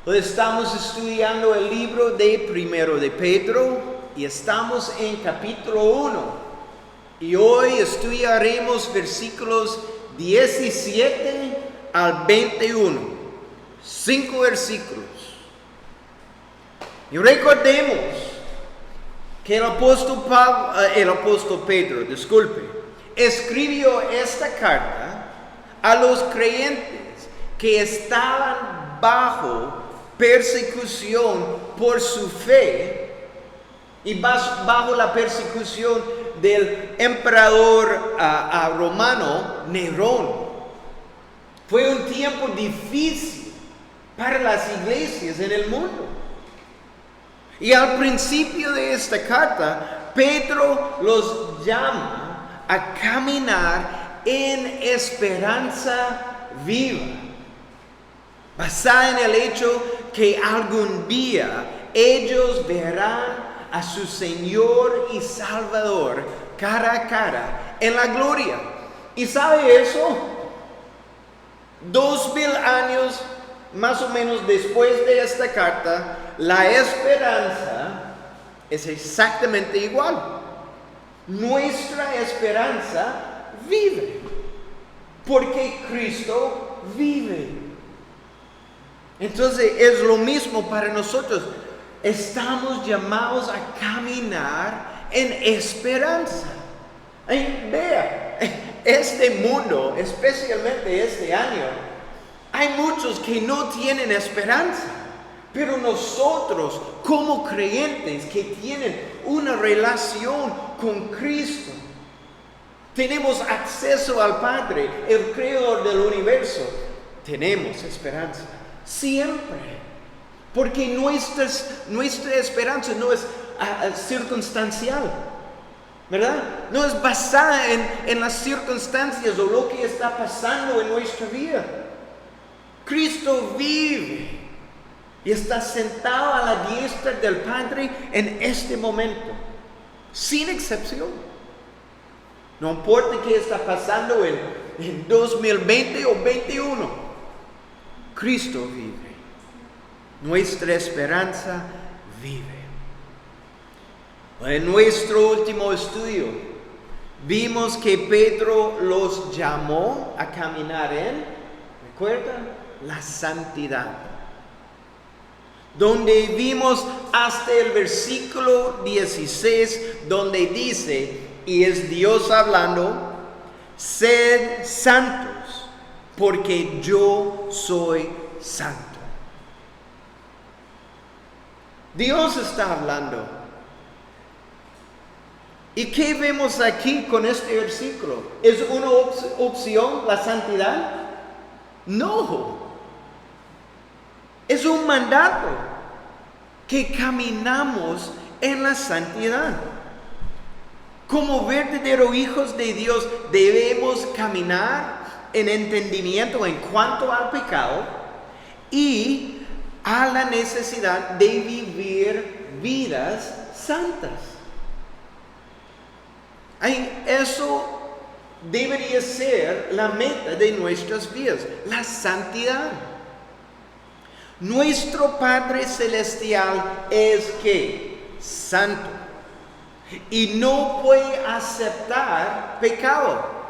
Hoy estamos estudiando el libro de Primero de Pedro y estamos en capítulo 1. Y hoy estudiaremos versículos 17 al 21. 5 versículos. Y recordemos que el apóstol Pedro, escribió esta carta a los creyentes que estaban bajo persecución por su fe y bajo la persecución del emperador romano Nerón. Fue un tiempo difícil para las iglesias en el mundo. Y al principio de esta carta, Pedro los llama a caminar en esperanza viva, basada en el hecho que algún día ellos verán a su Señor y Salvador cara a cara en la gloria. ¿Y sabe eso? 2000 años más o menos después de esta carta, la esperanza es exactamente igual. Nuestra esperanza vive, porque Cristo vive. Entonces es lo mismo para nosotros. Estamos llamados a caminar en esperanza. Vea, este mundo, especialmente este año, hay muchos que no tienen esperanza. Pero nosotros, como creyentes que tienen una relación con Cristo, tenemos acceso al Padre, el Creador del universo. Tenemos esperanza. Siempre. Porque nuestra esperanza no es circunstancial, ¿verdad? No es basada en las circunstancias o lo que está pasando en nuestra vida. Cristo vive y está sentado a la diestra del Padre en este momento, sin excepción. No importa qué está pasando en 2020 o 2021. Cristo vive. Nuestra esperanza vive. En nuestro último estudio, vimos que Pedro los llamó a caminar ¿recuerdan? La santidad. Donde vimos hasta el versículo 16, donde dice, y es Dios hablando, sed santos, porque yo soy santo. Dios está hablando. ¿Y qué vemos aquí con este versículo? ¿Es una opción la santidad? No. Es un mandato que caminamos en la santidad. Como verdaderos hijos de Dios debemos caminar en entendimiento en cuanto al pecado y a la necesidad de vivir vidas santas. Eso debería ser la meta de nuestras vidas, la santidad. Nuestro Padre Celestial es ¿qué? Santo. Y no puede aceptar pecado.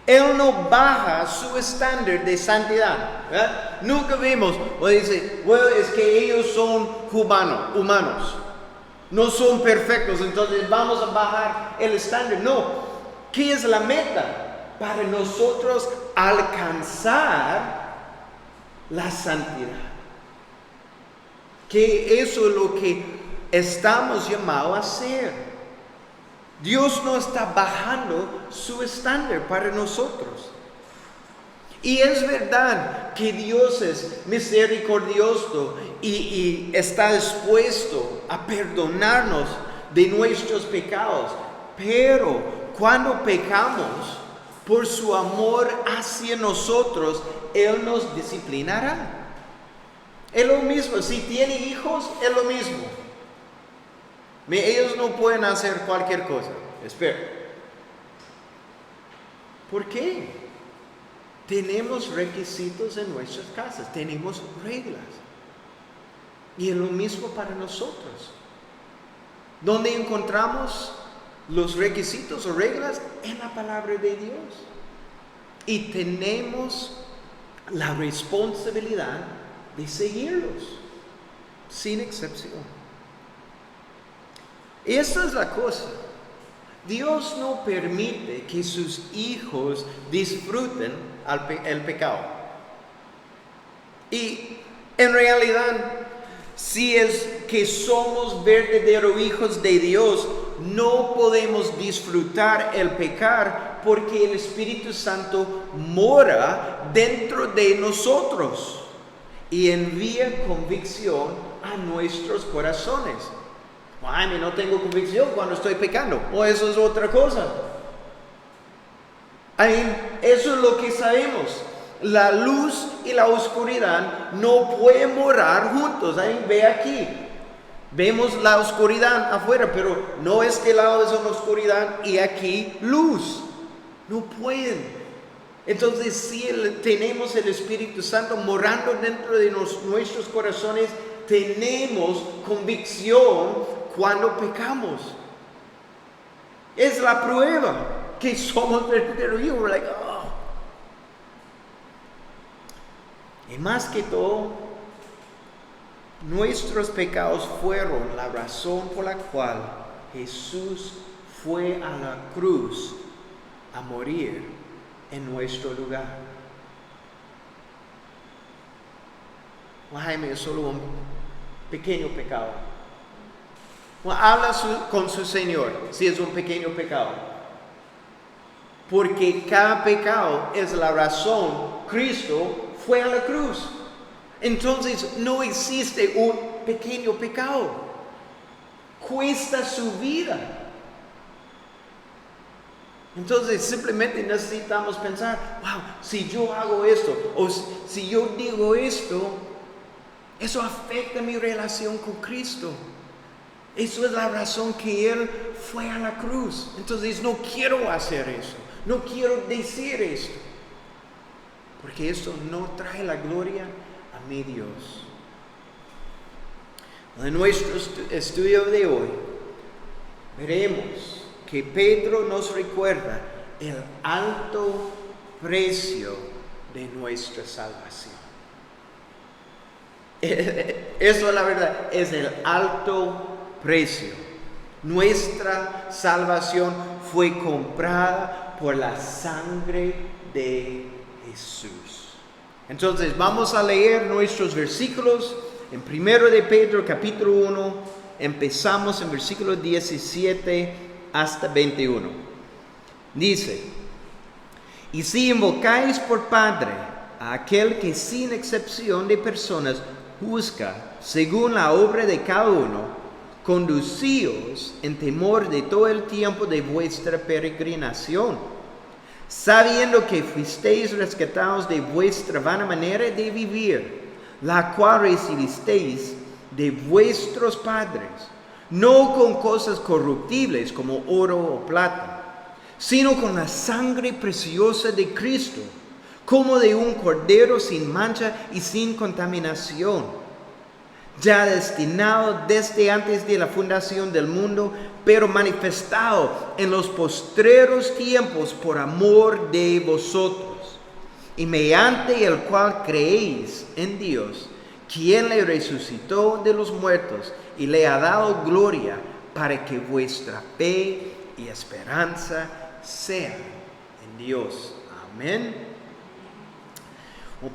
Él no baja su estándar de santidad. ¿Verdad? Nunca vemos, o dice, bueno, es que ellos son humanos. No son perfectos, entonces vamos a bajar el estándar. No. ¿Qué es la meta? Para nosotros alcanzar la santidad. Que eso es lo que estamos llamados a hacer. Dios no está bajando su estándar para nosotros. Y es verdad que Dios es misericordioso y está dispuesto a perdonarnos de nuestros pecados. Pero cuando pecamos, por su amor hacia nosotros, Él nos disciplinará. Es lo mismo, si tiene hijos, es lo mismo. Ellos no pueden hacer cualquier cosa. Espera. ¿Por qué? tenemos requisitos en nuestras casas, tenemos reglas. Y es lo mismo para nosotros. ¿Dónde encontramos los requisitos o reglas? En la palabra de Dios. Y tenemos la responsabilidad de seguirlos, sin excepción. Esta es la cosa. Dios no permite que sus hijos disfruten el pecado. Y en realidad, si es que somos verdaderos hijos de Dios, no podemos disfrutar el pecar porque el Espíritu Santo mora dentro de nosotros y envía convicción a nuestros corazones. Ay, no tengo convicción cuando estoy pecando. O eso es otra cosa. Eso es lo que sabemos. La luz y la oscuridad no pueden morar juntos. Ve aquí. Vemos la oscuridad afuera, pero no este lado es una oscuridad y aquí luz. No pueden. Entonces, si tenemos el Espíritu Santo morando dentro de nuestros corazones, tenemos convicción cuando pecamos. Es la prueba que somos verdaderos hijos. We're like, oh. Y más que todo, nuestros pecados fueron la razón por la cual Jesús fue a la cruz a morir en nuestro lugar. Jaime, es solo un pequeño pecado. Habla con su Señor si es un pequeño pecado. Porque cada pecado es la razón. Cristo fue a la cruz. Entonces no existe un pequeño pecado. Cuesta su vida. Entonces simplemente necesitamos pensar, wow, si yo hago esto o si yo digo esto, eso afecta mi relación con Cristo. Eso es la razón que Él fue a la cruz. Entonces no quiero hacer eso. No quiero decir esto. Porque eso no trae la gloria a mi Dios. En nuestro estudio de hoy, veremos que Pedro nos recuerda el alto precio de nuestra salvación. Eso la verdad es el alto precio. Nuestra salvación fue comprada por la sangre de Jesús. Entonces vamos a leer nuestros versículos en 1 de Pedro capítulo 1. Empezamos en versículo 17 hasta 21. Dice: y si invocáis por Padre a aquel que sin excepción de personas juzga según la obra de cada uno, conducíos en temor de todo el tiempo de vuestra peregrinación, sabiendo que fuisteis rescatados de vuestra vana manera de vivir, la cual recibisteis de vuestros padres, no con cosas corruptibles como oro o plata, sino con la sangre preciosa de Cristo, como de un cordero sin mancha y sin contaminación, ya destinado desde antes de la fundación del mundo, pero manifestado en los postreros tiempos por amor de vosotros, y mediante el cual creéis en Dios, quien le resucitó de los muertos y le ha dado gloria, para que vuestra fe y esperanza sean en Dios. Amén.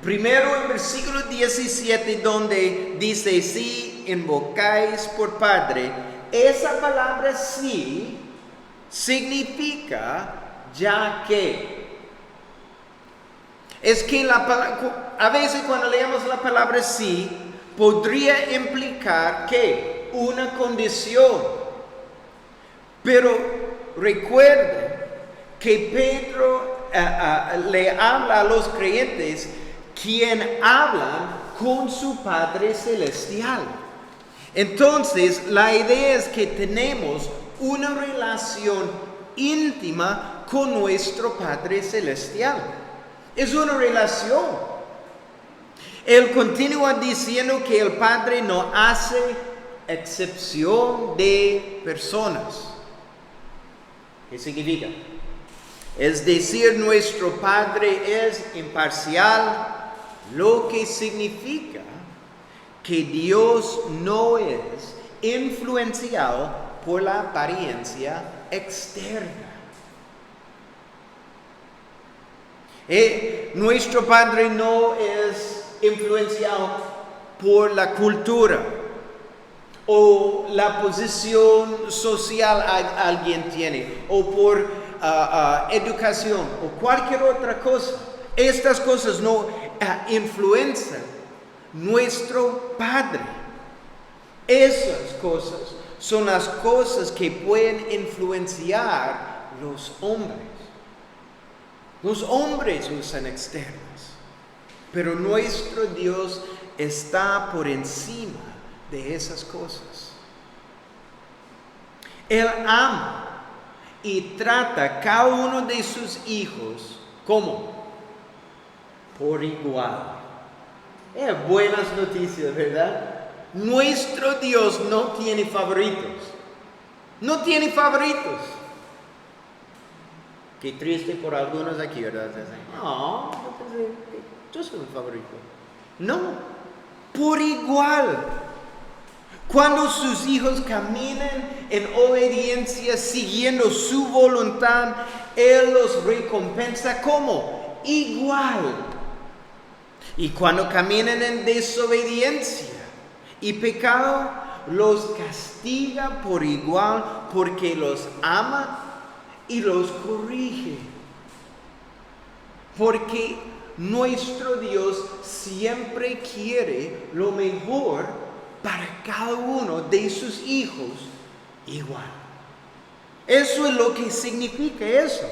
Primero en versículo 17, donde dice: si invocáis por Padre, esa palabra sí significa ya que. Es que a veces cuando leemos la palabra sí, podría implicar que una condición. Pero recuerden que Pedro le habla a los creyentes quien hablan con su Padre Celestial. Entonces, la idea es que tenemos una relación íntima con nuestro Padre Celestial. Es una relación. Él continúa diciendo que el Padre no hace excepción de personas. ¿Qué significa? Es decir, nuestro Padre es imparcial, lo que significa que Dios no es influenciado por la apariencia externa. Nuestro Padre no es influenciado por la cultura o la posición social alguien tiene, o por educación o cualquier otra cosa. Estas cosas no influencian nuestro Padre. Esas cosas son las cosas que pueden influenciar los hombres. Los hombres usan externas, pero nuestro Dios está por encima de esas cosas. Él ama y trata cada uno de sus hijos como por igual. Buenas noticias, ¿verdad? Nuestro Dios no tiene favoritos. No tiene favoritos. Qué triste por algunos aquí, ¿verdad? No, yo soy un favorito. No, por igual. Cuando sus hijos caminan en obediencia, siguiendo su voluntad, Él los recompensa como igual. Y cuando caminan en desobediencia y pecado, los castiga por igual porque los ama y los corrige. Porque nuestro Dios siempre quiere lo mejor para cada uno de sus hijos igual. Eso es lo que significa eso.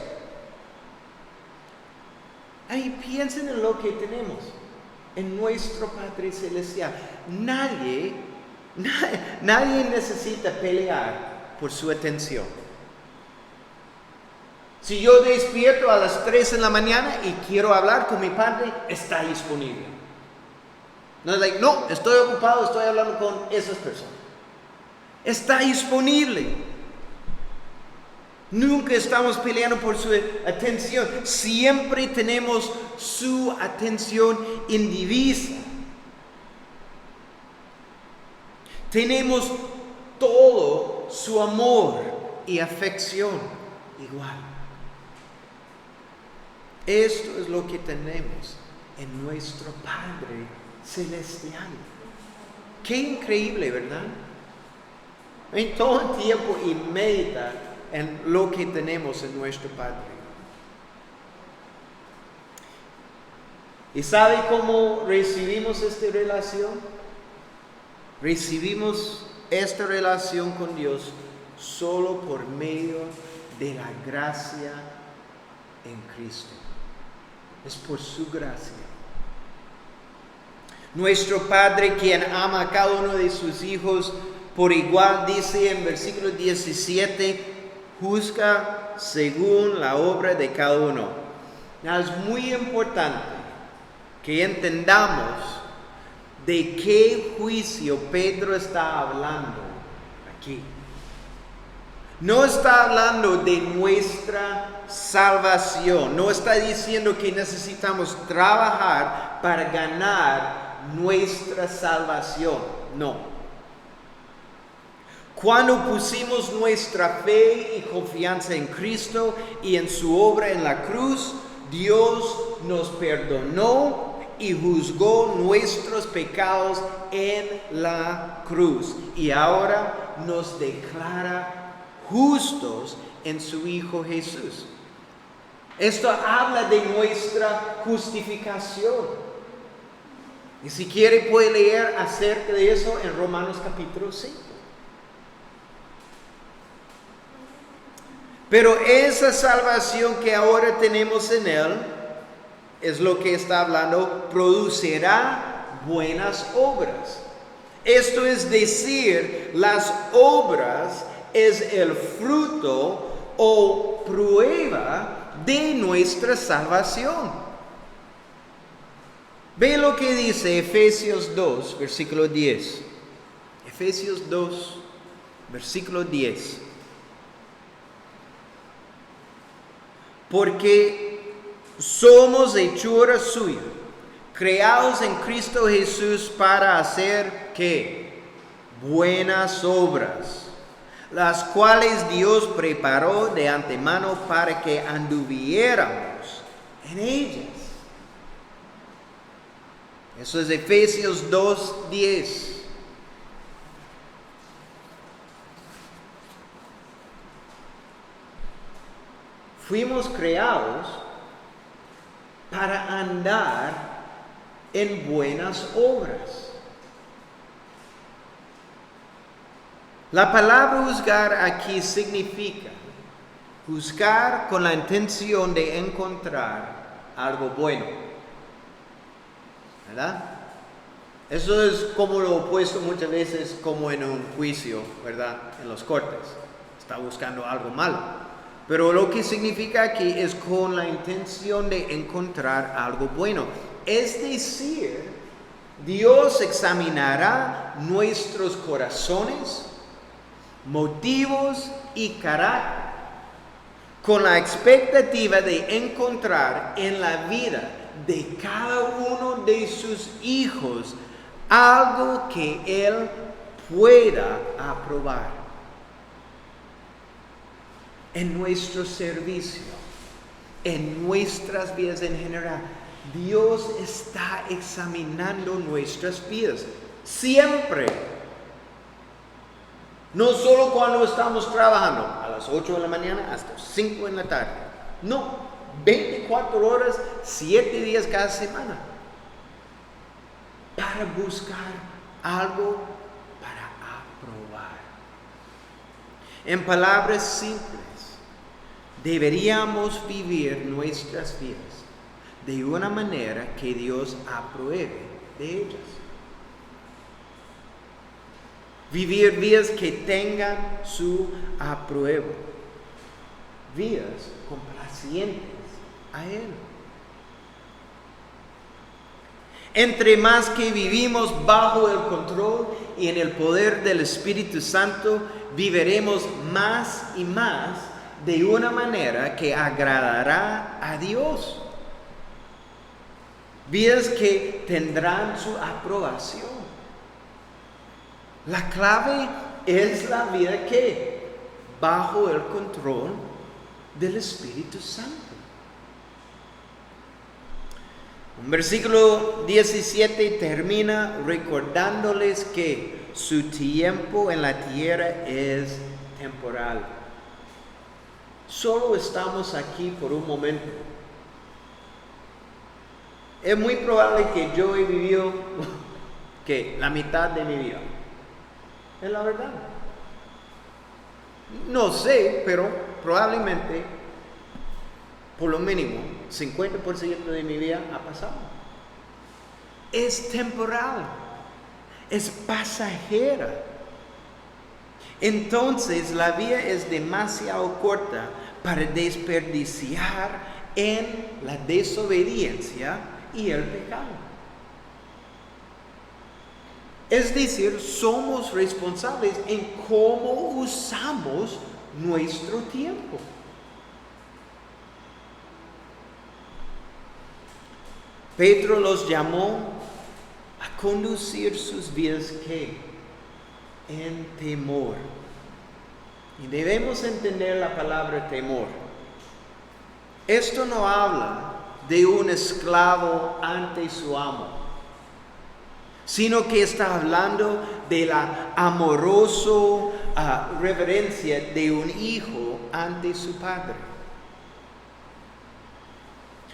Ahí piensen en lo que tenemos, en nuestro Padre Celestial. Nadie necesita pelear por su atención. Si yo despierto a las 3 de la mañana y quiero hablar con mi Padre, está disponible. No es like, no, estoy ocupado, estoy hablando con esas personas. Está disponible. Nunca estamos peleando por su atención. Siempre tenemos su atención indivisa. Tenemos todo su amor y afección igual. Esto es lo que tenemos en nuestro Padre Celestial. Qué increíble, ¿verdad? En todo el tiempo y medita en lo que tenemos en nuestro Padre. ¿Y sabe cómo recibimos esta relación? Recibimos esta relación con Dios solo por medio de la gracia en Cristo. Es por su gracia. Nuestro Padre, quien ama a cada uno de sus hijos por igual, dice en versículo 17, juzga según la obra de cada uno. Es muy importante que entendamos de qué juicio Pedro está hablando aquí. No está hablando de nuestra salvación. No está diciendo que necesitamos trabajar para ganar nuestra salvación. No. Cuando pusimos nuestra fe y confianza en Cristo y en su obra en la cruz, Dios nos perdonó y juzgó nuestros pecados en la cruz. Y ahora nos declara justos en su Hijo Jesús. Esto habla de nuestra justificación. Y si quiere puede leer acerca de eso en Romanos capítulo 5. Pero esa salvación que ahora tenemos en Él, es lo que está hablando, producirá buenas obras. Esto es decir, las obras es el fruto o prueba de nuestra salvación. Ve lo que dice Efesios 2, versículo 10. Efesios 2, versículo 10. Porque somos hechura suya, creados en Cristo Jesús para hacer ¿qué? Buenas obras, las cuales Dios preparó de antemano para que anduviéramos en ellas. Eso es Efesios 2:10. Fuimos creados para andar en buenas obras. La palabra juzgar aquí significa juzgar con la intención de encontrar algo bueno, ¿verdad? Eso es como lo opuesto muchas veces como en un juicio, ¿verdad? En los cortes, está buscando algo malo. Pero lo que significa aquí es con la intención de encontrar algo bueno. Es decir, Dios examinará nuestros corazones, motivos y carácter con la expectativa de encontrar en la vida de cada uno de sus hijos algo que Él pueda aprobar. En nuestro servicio, en nuestras vidas en general, Dios está examinando nuestras vidas siempre. No solo cuando estamos trabajando a las 8 de la mañana hasta 5 de la tarde. No, 24 horas, 7 días cada semana. Para buscar algo para aprobar. En palabras simples, deberíamos vivir nuestras vidas de una manera que Dios apruebe de ellas. Vivir vidas que tengan su apruebo. Vidas complacientes a Él. Entre más que vivimos bajo el control y en el poder del Espíritu Santo, viviremos más y más de una manera que agradará a Dios. Vidas que tendrán su aprobación. La clave es la vida que bajo el control del Espíritu Santo. Un versículo 17 termina recordándoles que su tiempo en la tierra es temporal. Solo estamos aquí por un momento. Es muy probable que yo he vivido la mitad de mi vida. Es la verdad. No sé, pero probablemente, por lo mínimo, 50% de mi vida ha pasado. Es temporal. Es pasajera. Entonces la vida es demasiado corta para desperdiciar en la desobediencia y el pecado. Es decir, somos responsables en cómo usamos nuestro tiempo. Pedro los llamó a conducir sus vidas en temor. Y debemos entender la palabra temor. Esto no habla de un esclavo ante su amo, sino que está hablando de la amorosa reverencia de un hijo ante su padre.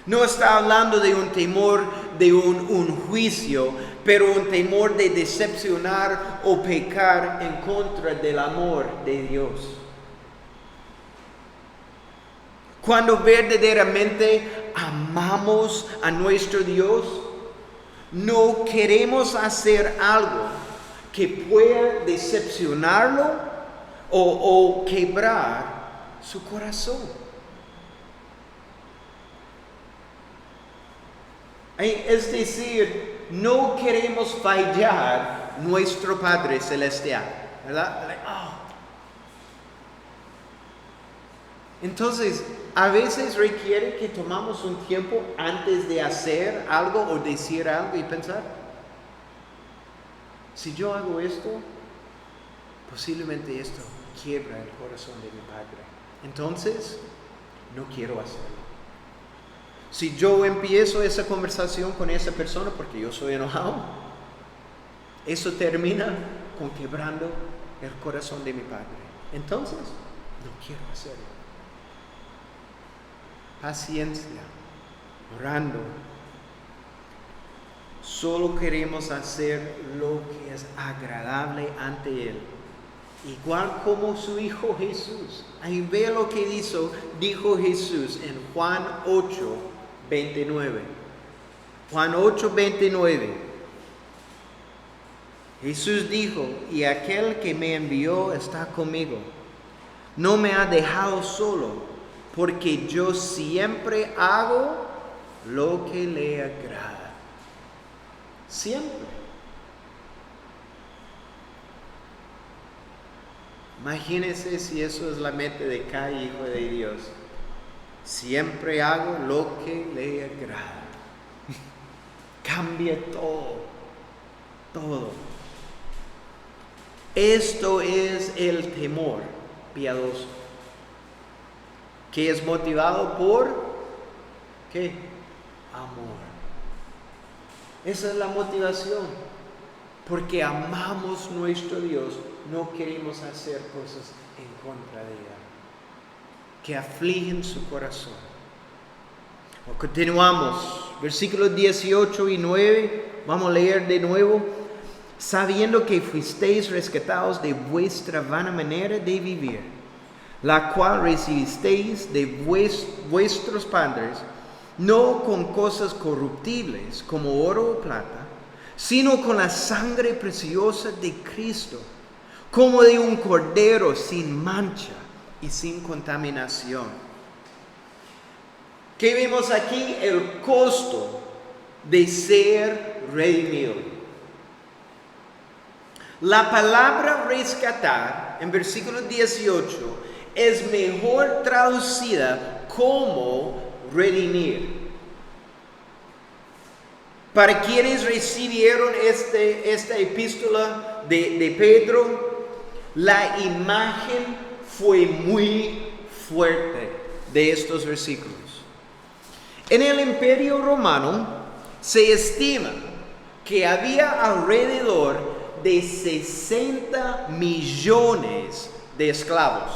No está hablando de un temor de un juicio, pero un temor de decepcionar o pecar en contra del amor de Dios. Cuando verdaderamente amamos a nuestro Dios, no queremos hacer algo que pueda decepcionarlo o quebrar su corazón. Es decir, no queremos fallar nuestro Padre Celestial, ¿verdad? Entonces, a veces requiere que tomamos un tiempo antes de hacer algo o decir algo y pensar, si yo hago esto, posiblemente esto quiebra el corazón de mi Padre. Entonces, no quiero hacerlo. Si yo empiezo esa conversación con esa persona porque yo soy enojado, eso termina con quebrando el corazón de mi Padre. Entonces, no quiero hacerlo. Paciencia, orando. Solo queremos hacer lo que es agradable ante Él. Igual como su Hijo Jesús. Ahí ve lo que dijo Jesús en Juan 8:29. Juan 8:29. Jesús dijo, y aquel que me envió está conmigo. No me ha dejado solo, porque yo siempre hago lo que le agrada. Siempre. Imagínense si eso es la meta de cada hijo de Dios. Siempre hago lo que le agrada. Cambia todo. Esto es el temor piadoso, que es motivado por, ¿qué? Amor. Esa es la motivación, porque amamos nuestro Dios. No queremos hacer cosas en contra de Él, que afligen su corazón. Continuamos, versículos 18 y 9, vamos a leer de nuevo. Sabiendo que fuisteis rescatados de vuestra vana manera de vivir, la cual recibisteis de vuestros padres, no con cosas corruptibles como oro o plata, sino con la sangre preciosa de Cristo, como de un cordero sin mancha y sin contaminación. ¿Qué vemos aquí? El costo de ser redimido. La palabra rescatar en versículo 18 es mejor traducida como redimir. Para quienes recibieron esta epístola de Pedro, la imagen fue muy fuerte de estos versículos. En el Imperio Romano se estima que había alrededor de 60 millones de esclavos.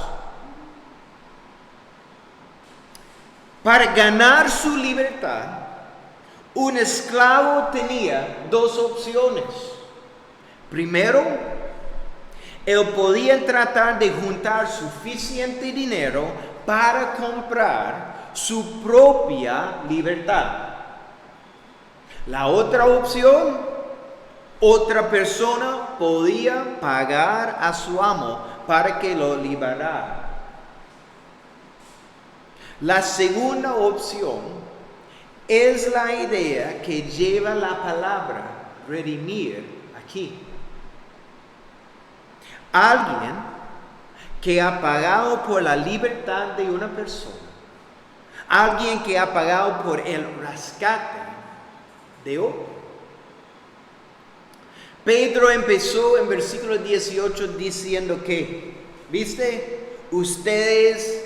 Para ganar su libertad, un esclavo tenía dos opciones. Primero, él podía tratar de juntar suficiente dinero para comprar su propia libertad. La otra opción, otra persona podía pagar a su amo para que lo liberara. La segunda opción es la idea que lleva la palabra redimir aquí. Alguien que ha pagado por la libertad de una persona. Alguien que ha pagado por el rescate de otro. Pedro empezó en versículo 18 diciendo que, ¿viste? Ustedes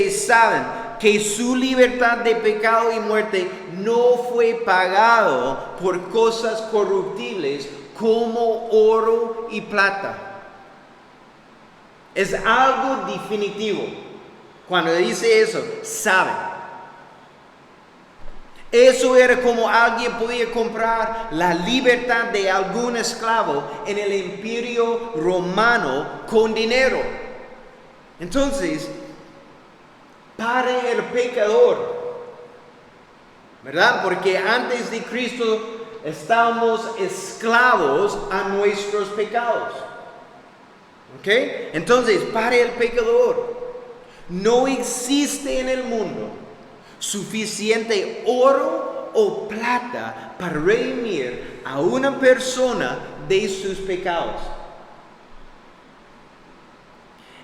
saben que su libertad de pecado y muerte no fue pagado por cosas corruptibles como oro y plata. Es algo definitivo. Cuando dice eso, saben. Eso era como alguien podía comprar la libertad de algún esclavo en el Imperio Romano con dinero. Entonces, para el pecador, ¿verdad? Porque antes de Cristo estábamos esclavos a nuestros pecados. ¿Ok? Entonces, para el pecador, no existe en el mundo suficiente oro o plata para redimir a una persona de sus pecados.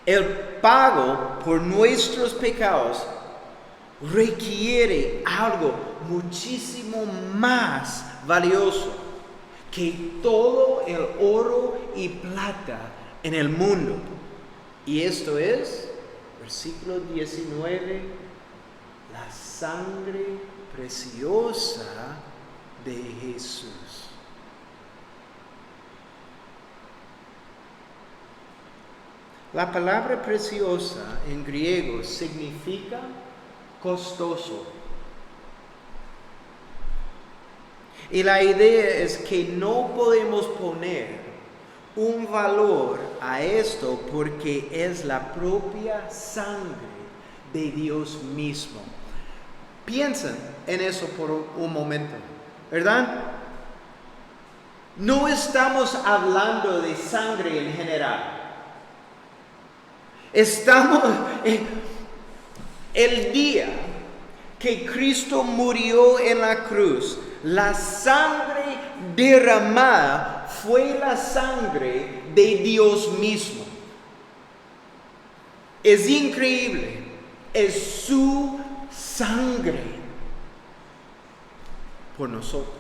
El pago por nuestros pecados requiere algo muchísimo más valioso que todo el oro y plata en el mundo. Y esto es, versículo 19, la sangre preciosa de Jesús. La palabra preciosa en griego significa costoso. Y la idea es que no podemos poner un valor a esto porque es la propia sangre de Dios mismo. Piensen en eso por un momento, ¿verdad? No estamos hablando de sangre en general. Estamos el día que Cristo murió en la cruz, la sangre derramada fue la sangre de Dios mismo. Es increíble, es su sangre por nosotros.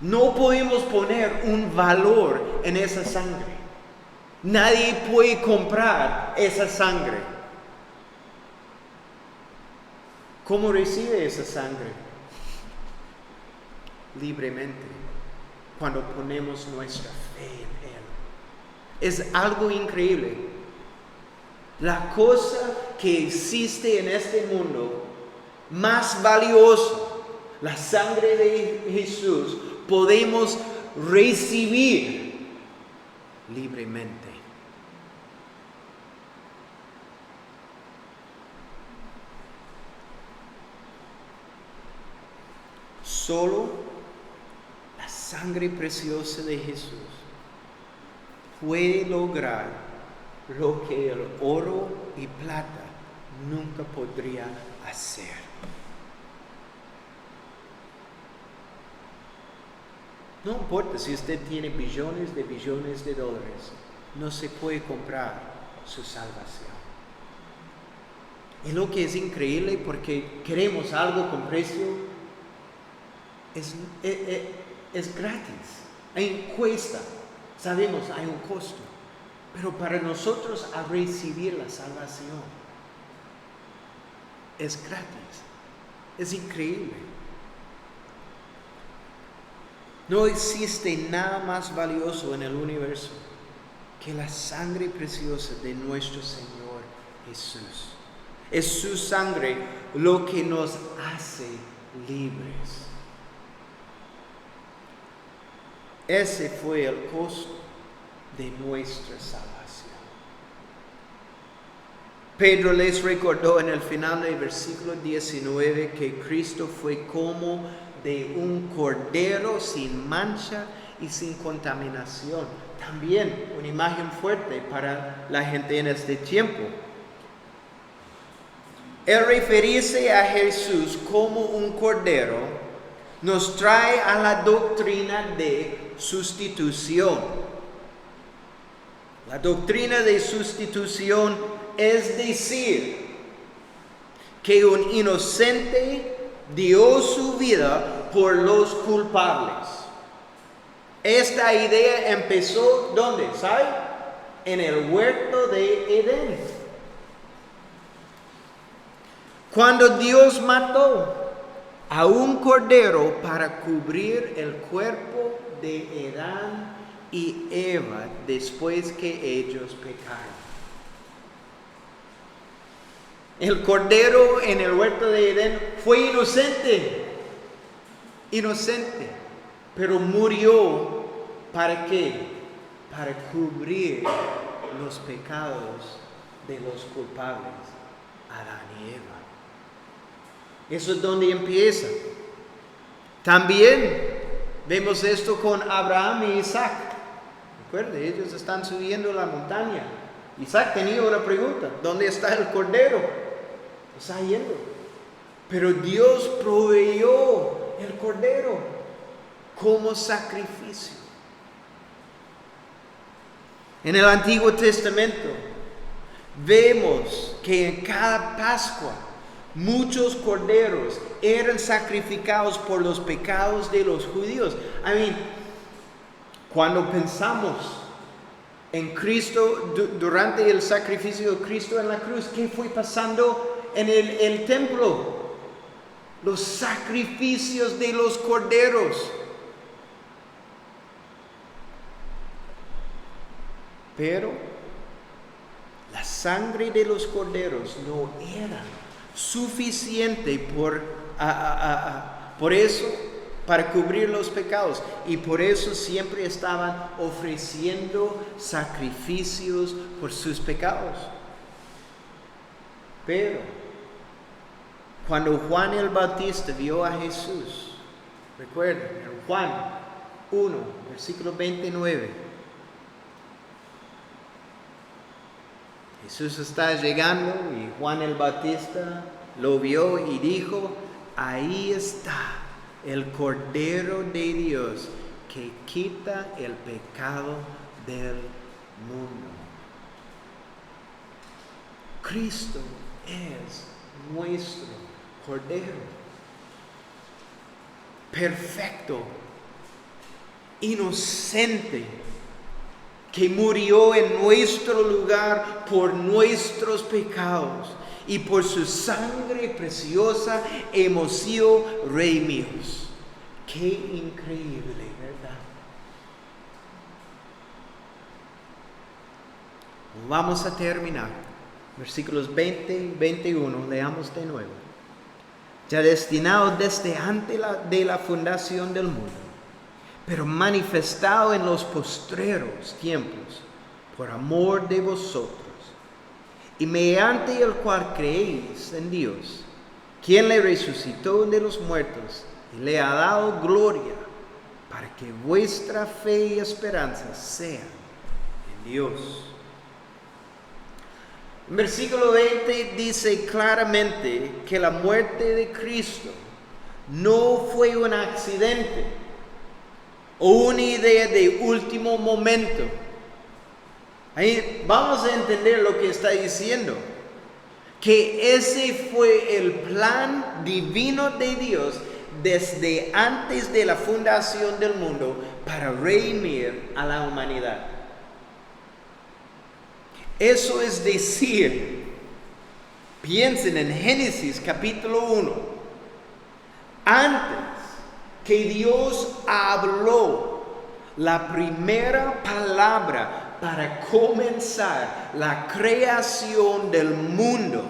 No podemos poner un valor en esa sangre. Nadie puede comprar esa sangre. ¿Cómo recibe esa sangre? Libremente, cuando ponemos nuestra fe en Él. Es algo increíble. La cosa que existe en este mundo más valiosa, la sangre de Jesús, podemos recibir libremente. Solo la sangre preciosa de Jesús puede lograr lo que el oro y plata nunca podría hacer. No importa si usted tiene billones de dólares, no se puede comprar su salvación. Y lo que es increíble, porque queremos algo con precio, es gratis, cuesta, sabemos, hay un costo, pero para nosotros al recibir la salvación es gratis, es increíble. No existe nada más valioso en el universo que la sangre preciosa de nuestro Señor Jesús. Es su sangre lo que nos hace libres. Ese fue el costo de nuestra salvación. Pedro les recordó en el final del versículo 19 que Cristo fue como de un cordero sin mancha y sin contaminación. También una imagen fuerte para la gente en este tiempo. El referirse a Jesús como un cordero nos trae a la doctrina de sustitución. La doctrina de sustitución es decir que un inocente dio su vida por los culpables. Esta idea empezó ¿dónde? ¿Sabe? En el huerto de Edén. Cuando Dios mató a un cordero para cubrir el cuerpo de Adán y Eva después que ellos pecaron. El cordero en el huerto de Edén fue inocente, pero murió ¿para qué? Para cubrir los pecados de los culpables, Adán y Eva. Eso es donde empieza. También vemos esto con Abraham y Isaac. Recuerden, ellos están subiendo la montaña. Isaac tenía una pregunta: ¿dónde está el cordero? está yendo. Pero Dios proveyó el cordero como sacrificio. En el Antiguo Testamento vemos que en cada Pascua muchos corderos eran sacrificados por los pecados de los judíos. Cuando pensamos en Cristo, durante el sacrificio de Cristo en la cruz, ¿qué fue pasando en el templo? Los sacrificios de los corderos. Pero la sangre de los corderos no era suficiente por eso, para cubrir los pecados. Y por eso siempre estaban ofreciendo sacrificios por sus pecados. Pero cuando Juan el Bautista vio a Jesús, recuerden, en Juan 1, versículo 29, Jesús está llegando y Juan el Bautista lo vio y dijo: ahí está el Cordero de Dios que quita el pecado del mundo. Cristo es nuestro Cordero, perfecto, inocente, que murió en nuestro lugar por nuestros pecados, y por su sangre preciosa hemos sido redimidos. Qué increíble, ¿verdad? Vamos a terminar. Versículos 20 y 21, leamos de nuevo. Ya destinado desde antes de la fundación del mundo, pero manifestado en los postreros tiempos, por amor de vosotros, y mediante el cual creéis en Dios, quien le resucitó de los muertos y le ha dado gloria, para que vuestra fe y esperanza sean en Dios. En versículo 20 dice claramente que la muerte de Cristo no fue un accidente o una idea de último momento. Ahí vamos a entender lo que está diciendo, que ese fue el plan divino de Dios desde antes de la fundación del mundo para redimir a la humanidad. Eso es decir, piensen en Génesis capítulo 1, antes que Dios habló la primera palabra para comenzar la creación del mundo,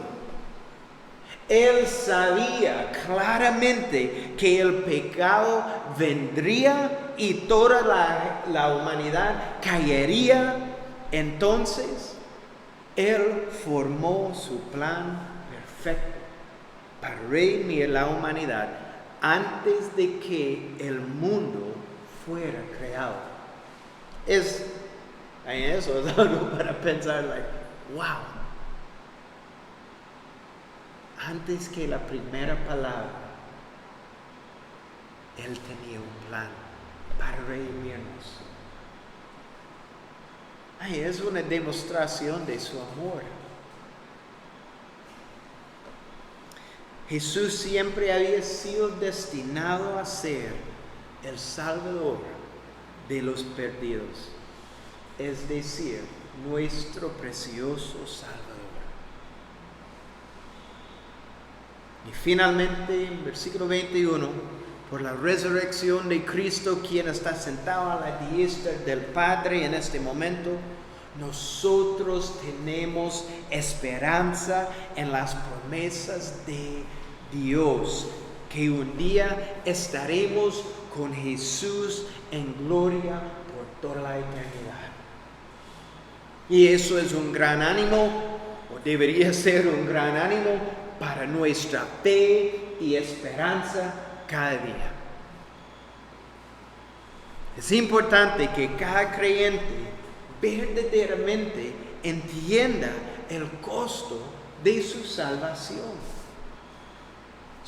Él sabía claramente que el pecado vendría y toda la humanidad caería. Entonces Él formó su plan perfecto para redimir la humanidad antes de que el mundo fuera creado. Eso es algo para pensar, wow. Antes que la primera palabra, Él tenía un plan para redimirnos. Es una demostración de su amor. Jesús siempre había sido destinado a ser el Salvador de los perdidos, es decir, nuestro precioso Salvador. Y finalmente, en versículo 21, por la resurrección de Cristo, quien está sentado a la diestra del Padre en este momento, nosotros tenemos esperanza en las promesas de Dios, que un día estaremos con Jesús en gloria por toda la eternidad. Y eso es un gran ánimo, o debería ser un gran ánimo, para nuestra fe y esperanza cada día. Es importante que cada creyente verdaderamente entienda el costo de su salvación.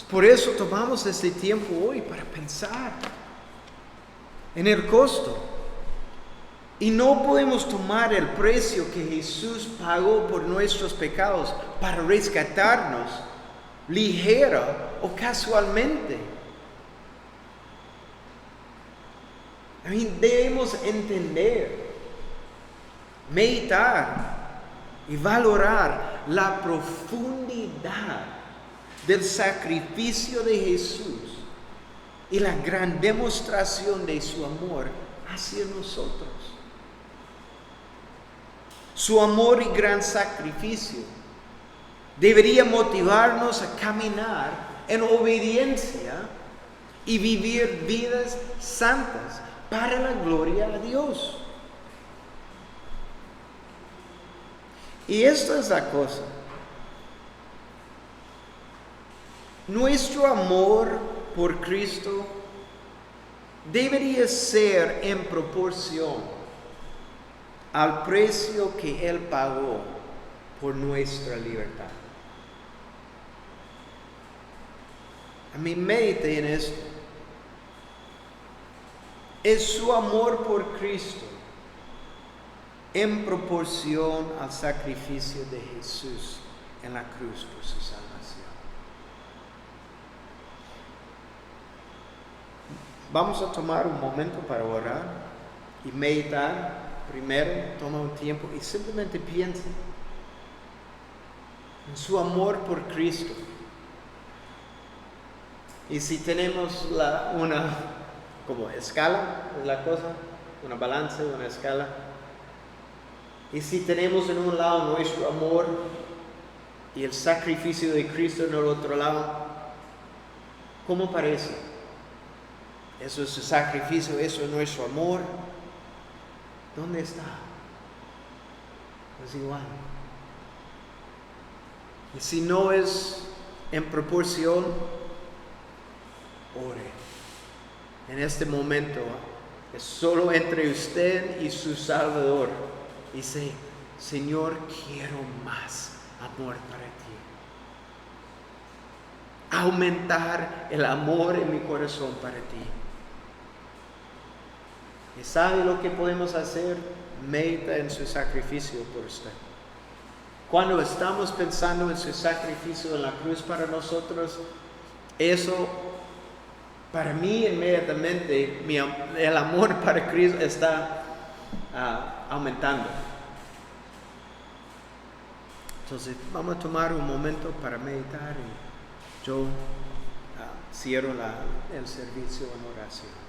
Por eso tomamos este tiempo hoy para pensar en el costo. Y no podemos tomar el precio que Jesús pagó por nuestros pecados para rescatarnos ligera o casualmente. Debemos entender, meditar y valorar la profundidad del sacrificio de Jesús y la gran demostración de su amor hacia nosotros. Su amor y gran sacrificio debería motivarnos a caminar en obediencia y vivir vidas santas para la gloria a Dios. Y esta es la cosa. Nuestro amor por Cristo debería ser en proporción al precio que Él pagó por nuestra libertad. Medite en esto. Es su amor por Cristo en proporción al sacrificio de Jesús en la cruz por su salvación. Vamos a tomar un momento para orar y meditar. Primero, toma un tiempo y simplemente piensa en su amor por Cristo. Y si tenemos una como escala, es la cosa, una balanza, una escala. Y si tenemos en un lado nuestro amor y el sacrificio de Cristo en el otro lado, ¿cómo parece? Eso es su sacrificio, eso es nuestro amor. ¿Dónde está? Es igual. Y si no es en proporción, ore. En este momento es solo entre usted y su Salvador. Dice, Señor, quiero más amor para ti. Aumentar el amor en mi corazón para ti. ¿Y sabe lo que podemos hacer? Medita en su sacrificio por usted. Cuando estamos pensando en su sacrificio en la cruz para nosotros, eso para mí inmediatamente el amor para Cristo está aumentando. Entonces vamos a tomar un momento para meditar y yo cierro el servicio en oración.